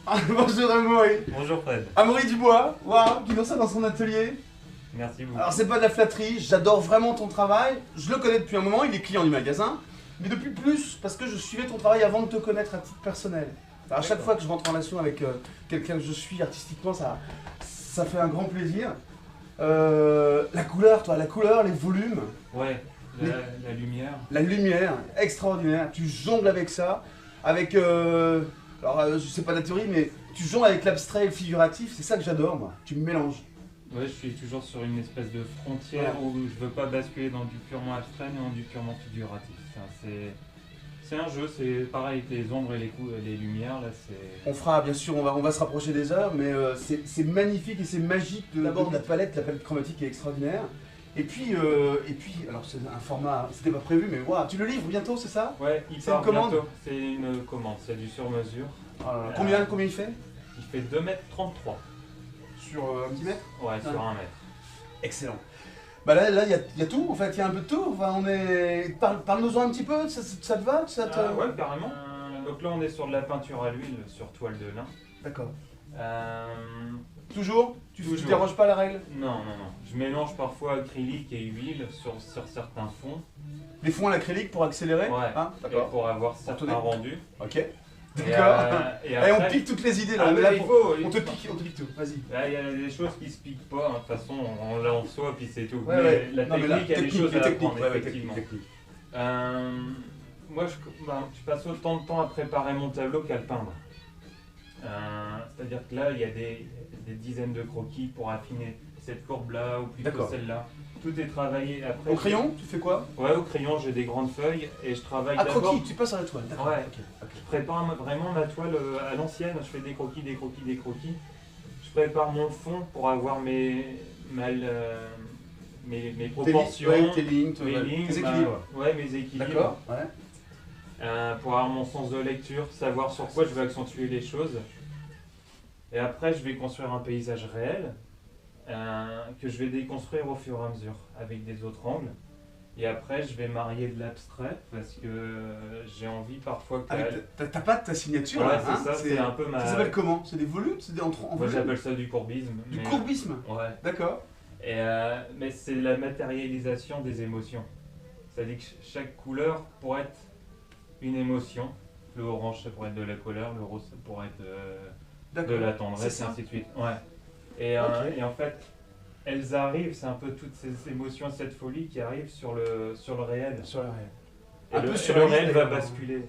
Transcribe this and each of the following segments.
Ah, bonjour Amaury. Bonjour Fred. Amaury Dubois, waouh, qui lance ça dans son atelier. Merci beaucoup. Alors c'est pas de la flatterie, j'adore vraiment ton travail. Je le connais depuis un moment, il est client du magasin. Mais depuis plus, parce que je suivais ton travail avant de te connaître à titre personnel. Alors, à chaque fois que je rentre en relation avec quelqu'un que je suis artistiquement, ça fait un grand plaisir. La couleur, toi, la couleur, les volumes, Ouais, la lumière. la lumière, extraordinaire. Tu jongles avec ça, avec... je sais pas la théorie, mais tu jongles avec l'abstrait et le figuratif, c'est ça que j'adore, moi. Tu me mélanges. Ouais, je suis toujours sur une espèce de frontière où je veux pas basculer dans du purement abstrait mais dans du purement figuratif. C'est un jeu, c'est pareil avec les ombres et les lumières, là c'est... On fera, bien sûr, on va se rapprocher des heures, mais c'est magnifique et c'est magique. D'abord, la palette chromatique est extraordinaire. Et puis, alors c'est un format, c'était pas prévu, mais waouh, tu le livres bientôt, c'est ça? Ouais, il C'est part une commande bientôt. C'est une commande, c'est du sur-mesure. Oh là là. Combien il fait? Il fait 2,33 m. Sur un petit mètre? Ouais, sur 1 mètre. Excellent. Bah là, il y a tout, en fait, il y a un peu de tout. Enfin, on est... Parle-nous-en un petit peu, ça te va? Ouais, carrément. Donc là, on est sur de la peinture à l'huile sur toile de lin. D'accord. Euh, Toujours? Tu Toujours. déranges pas la règle? Non. Je mélange parfois acrylique et huile sur certains fonds. Les fonds à l'acrylique pour accélérer? Ouais. Hein, Et d'accord. pour avoir certains tourner. rendus. Ok. D'accord. Et Et après, on pique toutes les idées là. Ah, mais Là, il faut, on te pique tout. Vas-y. Là, il y a des choses qui se piquent pas, hein. De toute façon, on l'a en soi, puis c'est tout. Ouais, mais ouais. la Non, mais technique, là, il y a des choses à apprendre, ouais, effectivement. technique. Moi, je passe autant de temps à préparer mon tableau qu'à le peindre. C'est-à-dire que là, il y a des dizaines de croquis pour affiner cette courbe-là ou plutôt D'accord. celle-là. Tout est travaillé. Après, Au crayon, tu fais quoi? Ouais, au crayon, j'ai des grandes feuilles et je travaille Ah, d'abord. croquis, tu passes à la toile. D'accord. Ouais. Ok. Je prépare vraiment ma toile à l'ancienne. Je fais des croquis. Je prépare mon fond pour avoir mes proportions, Tes lignes, mes lignes, tes équilibres. mes équilibres. D'accord. Ouais. Pour avoir mon sens de lecture, savoir sur quoi je vais accentuer les choses. Et après, je vais construire un paysage réel que je vais déconstruire au fur et à mesure avec des autres angles. Et après, je vais marier de l'abstrait parce que j'ai envie parfois que... Avec ta patte, ta signature, Ouais, là, c'est hein, ça, c'est un peu ma... Ça s'appelle comment? C'est des volumes? C'est en Moi, volume? j'appelle ça du courbisme. Du mais- courbisme. Ouais. D'accord. Et, mais c'est la matérialisation des émotions. C'est-à-dire que chaque couleur pourrait être une émotion. Le orange, ça pourrait être de la colère, le rose, ça pourrait être de D'accord. la C'est tendresse, et ça. ainsi de suite. Ouais. Et, Ok. et en fait, elles arrivent, c'est un peu toutes ces émotions, cette folie qui arrive sur le réel. Sur la réelle. Et Un le, peu et sur le la réel liste, va d'ailleurs. basculer.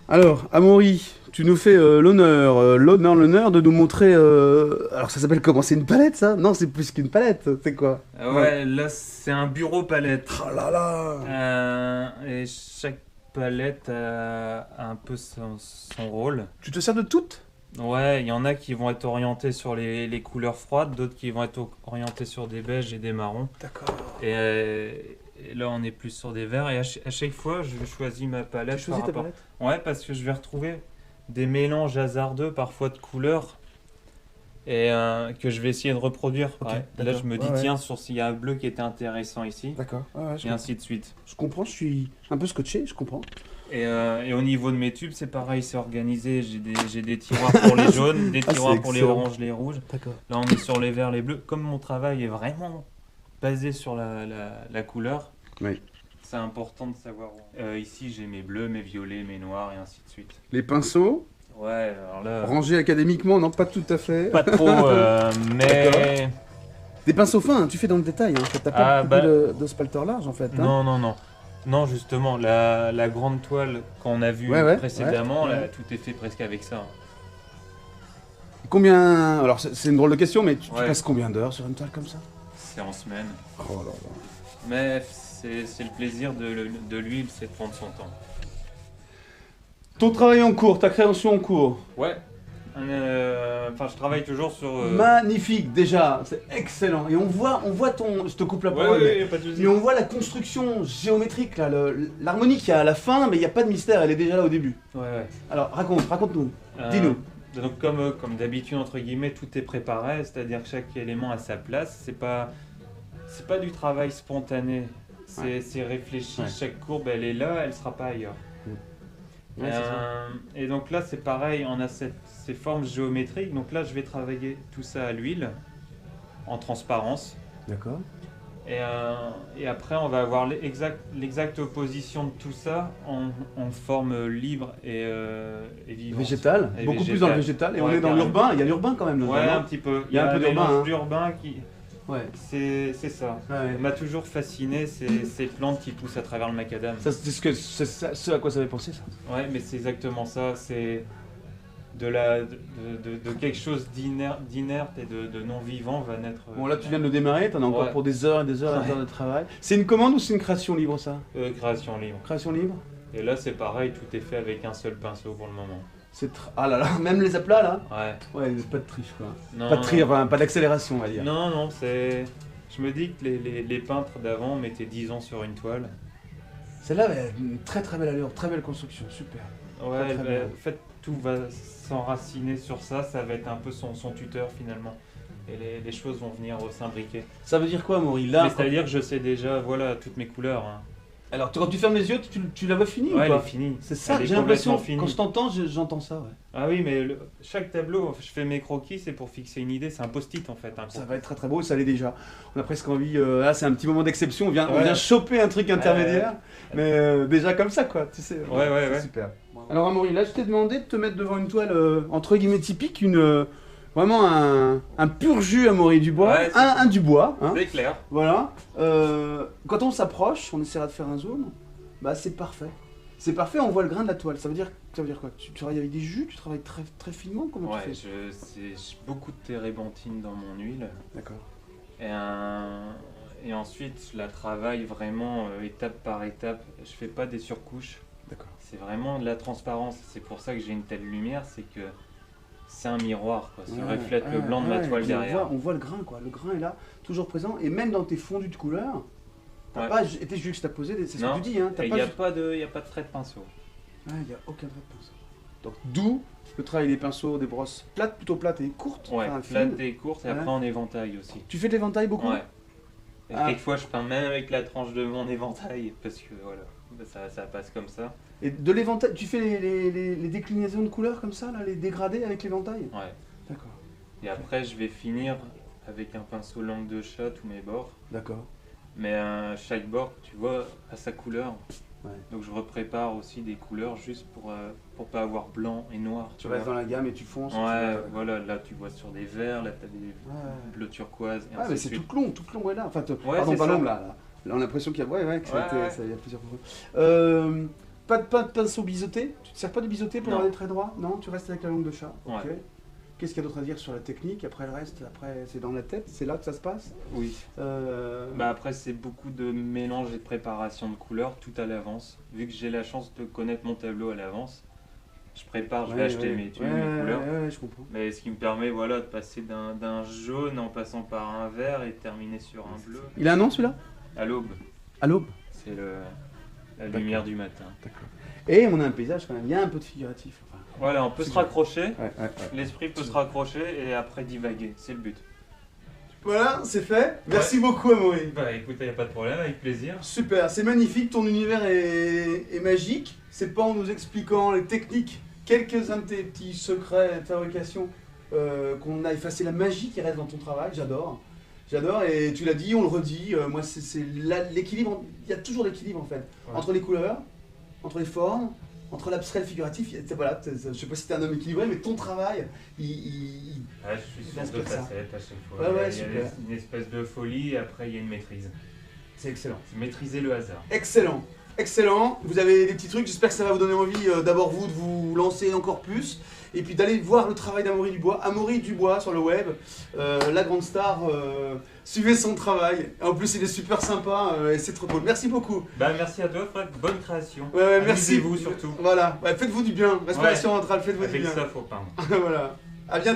Alors, Amaury, tu nous fais l'honneur de nous montrer. Alors, ça s'appelle comment? C'est une palette, ça? Non, c'est plus qu'une palette. C'est quoi? Ouais, là, c'est un bureau palette. Oh là là! Et chaque palette a un peu son rôle. Tu te sers de toutes? Ouais, il y en a qui vont être orientés sur les couleurs froides, d'autres qui vont être orientés sur des beiges et des marrons. D'accord. Et là, on est plus sur des verts. Et à chaque fois, je choisis ma palette. Tu choisis par ta rapport- palette? Ouais, parce que je vais retrouver des mélanges hasardeux, parfois de couleurs, et que je vais essayer de reproduire. Ok, Ouais. Là, d'accord. je me dis, Ouais, ouais. tiens, s'il y a un bleu qui était intéressant ici, D'accord. Ouais, et ainsi de suite. je comprends, je suis un peu scotché, je comprends. Et au niveau de mes tubes, c'est pareil, c'est organisé. J'ai des tiroirs pour les jaunes, des Ah, tiroirs c'est pour les excellent. oranges, les rouges. D'accord. Là, on est sur les verts, les bleus. Comme mon travail est vraiment basé sur la couleur, Oui. c'est important de savoir. Ici, j'ai mes bleus, mes violets, mes noirs, et ainsi de suite. Les pinceaux, Ouais, alors là, rangés académiquement, non, pas tout à fait. pas trop, mais... Des pinceaux fins, hein, tu fais dans le détail, hein. T'as pas Ah, beaucoup bah- de spalter large en fait. Hein. Non. Non, justement, la grande toile qu'on a vue Ouais, précédemment, ouais. là, tout est fait presque avec ça. Combien. Alors, c'est une drôle de question, mais tu Ouais. passes combien d'heures sur une toile comme ça? C'est en semaine. Oh là là. Mais c'est le plaisir de l'huile, c'est de prendre son temps. Ton travail en cours, ta création en cours. Ouais. Enfin, je travaille toujours sur... Magnifique, déjà, c'est excellent. Et on voit ton. Je te coupe la Ouais, parole. mais- pas de souci. Mais on voit la construction géométrique, là, l'harmonie qu'il y a à la fin, mais il n'y a pas de mystère, elle est déjà là au début. Ouais. Alors, raconte-nous. Euh, Dis-nous. Donc, comme d'habitude, entre guillemets, tout est préparé, c'est-à-dire que chaque élément a sa place. C'est pas du travail spontané. C'est réfléchi. Ouais. Chaque courbe, elle est là, elle sera pas ailleurs. Mm. Ouais, c'est ça. Et donc là, c'est pareil, on a ces formes géométriques. Donc là, je vais travailler tout ça à l'huile, en transparence. D'accord. Et après, on va avoir l'exacte opposition de tout ça en forme libre et vivante. Végétal, Et beaucoup plus végétal. dans le végétal. Et on Ouais, est dans carrément. l'urbain, il y a l'urbain quand même. Ouais, notamment. un petit peu. Il y a un peu d'urbain, mélange hein. d'urbain qui... Ouais. C'est ça. Ouais. Ça m'a toujours fasciné, ces plantes qui poussent à travers le macadam. Ça, c'est ce à quoi ça fait penser, ça. Ouais, mais c'est exactement ça. C'est de quelque chose d'inerte et de non vivant va naître. Bon, là, tu viens de le démarrer, t'en as encore Ouais. pour des heures et des heures et des Ouais. heures de travail. C'est une commande ou c'est une création libre, ça? Création libre. Création libre? Et là, c'est pareil, tout est fait avec un seul pinceau pour le moment. Ah là là, même les aplats, là? Ouais. Ouais, pas de triche, quoi. Non, Pas de triche, enfin, pas d'accélération, on va dire. non, c'est. Je me dis que les peintres d'avant mettaient 10 ans sur une toile. Celle-là, elle a une très très belle allure, très belle construction, super. Ouais, Très, très bien. en fait, tout va s'enraciner sur ça, ça va être un peu son tuteur finalement. Et les choses vont venir s'imbriquer. Ça veut dire quoi, Maury? Là, Mais c'est-à-dire que je sais déjà, voilà, toutes mes couleurs. Hein. alors, quand tu fermes les yeux, tu la vois finie ou Ouais, elle pas? est finie. C'est ça, Elle est j'ai l'impression, complètement finie. quand je t'entends, j'entends ça, ouais. Ah oui, mais chaque tableau, je fais mes croquis, c'est pour fixer une idée, c'est un post-it en fait. Hein, Ça va être très très beau, ça l'est déjà. On a presque envie, là c'est un petit moment d'exception, on vient Ouais. choper un truc intermédiaire, mais déjà comme ça quoi, tu sais. Ouais. C'est super. Alors Amaury, là je t'ai demandé de te mettre devant une toile entre guillemets typique, vraiment un pur jus Amaury Dubois, Ouais, un Dubois, hein, C'est clair. voilà. Quand on s'approche, on essaiera de faire un zoom, bah c'est parfait. C'est parfait, on voit le grain de la toile. Ça veut dire quoi? Tu travailles avec des jus, tu travailles très, très finement? Comment Ouais, tu fais? j'ai beaucoup de térébenthine dans mon huile. D'accord. Et ensuite, je la travaille vraiment étape par étape. Je fais pas des surcouches. D'accord. C'est vraiment de la transparence. C'est pour ça que j'ai une telle lumière, c'est que c'est un miroir. Quoi. Ça reflète le blanc de ma toile puis derrière. On voit le grain, quoi. Le grain est là, toujours présent. Et même dans tes fondus de couleur, t'as Ouais. pas été juxtaposé, c'est ce Non. que tu dis, hein. Il n'y a pas de trait de pinceau. Il n'y a aucun trait de pinceau. Donc d'où le travail des pinceaux, des brosses plates, plutôt plates et courtes. Ouais, enfin, plate fines. et courte, et Ouais. après en éventail aussi. Tu fais de l'éventail beaucoup? Ouais. Et Ah. quelquefois, je peins même avec la tranche de mon éventail, parce que voilà, ça passe comme ça. Et de l'éventail, tu fais les déclinaisons de couleurs comme ça, là, les dégradés avec l'éventail? Ouais. D'accord. Et après, je vais finir avec un pinceau langue de chat tous mes bords. D'accord. Mais chaque bord, tu vois, a sa couleur. Ouais. Donc je reprépare aussi des couleurs juste pour pas avoir blanc et noir. Tu restes dans vois. la gamme et tu fonces. Ouais, voilà, là tu vois sur des verts, là t'as des Ouais. bleus turquoise et Ah, ainsi mais de c'est suite. tout le long, ouais, là. Enfin, Ouais, pardon, c'est pas ça. long, là. Là, on a l'impression qu'il y a, que ça a été- Ouais. ça- il y a plusieurs pas de pinceau biseauté? Tu te sers pas de biseauté pour Non. avoir des traits droits? Non, tu restes avec la langue de chat. Ok. Ouais. Qu'est-ce qu'il y a d'autre à dire sur la technique? Après le reste, c'est dans la tête, c'est là que ça se passe. Oui. Euh, Bah après c'est beaucoup de mélange et de préparation de couleurs tout à l'avance. Vu que j'ai la chance de connaître mon tableau à l'avance, je prépare, je vais ouais, acheter ouais. mes tubes, Ouais, mes couleurs. ouais, je comprends. Mais ce qui me permet voilà, de passer d'un jaune en passant par un vert et de terminer sur un bleu. Il a un nom celui-là? À l'aube, À l'aube. c'est la lumière du matin. D'accord. Et on a un paysage quand même, il y a un peu de figuratif. Enfin, Voilà, on peut C'est se bien. raccrocher, ouais. l'esprit peut se raccrocher et après divaguer, c'est le but. Voilà, c'est fait. Merci beaucoup, Amaury. Bah écoutez, y a pas de problème, avec plaisir. Super, c'est magnifique, ton univers est magique. C'est pas en nous expliquant les techniques, quelques-uns de tes petits secrets de fabrication qu'on a effacé la magie qui reste dans ton travail. J'adore. J'adore et tu l'as dit, on le redit. Moi, c'est l'équilibre. Il y a toujours l'équilibre en fait. Ouais. Entre les couleurs, entre les formes, entre l'abstrait et le figuratif. Voilà, je sais pas si t'es un homme équilibré, mais ton travail, Ah, je suis Parce sur deux que ça. facettes à chaque fois. Ouais, ouais, il y a super. une espèce d'euphorie et après il y a une maîtrise. c'est excellent. C'est maîtriser le hasard. Excellent, excellent. Vous avez des petits trucs, j'espère que ça va vous donner envie d'abord vous de vous lancer encore plus et puis d'aller voir le travail d'Amaury Dubois. Amaury Dubois sur le web, la grande star. Suivez son travail. En plus, il est super sympa et c'est trop cool. Merci beaucoup. Bah merci à toi Fred, bonne création. Ouais, merci. Amusez-vous surtout. Voilà, ouais, faites-vous du bien. Respiration ventrale, faites-vous du Avec bien. ça faut peindre. Voilà. À bientôt.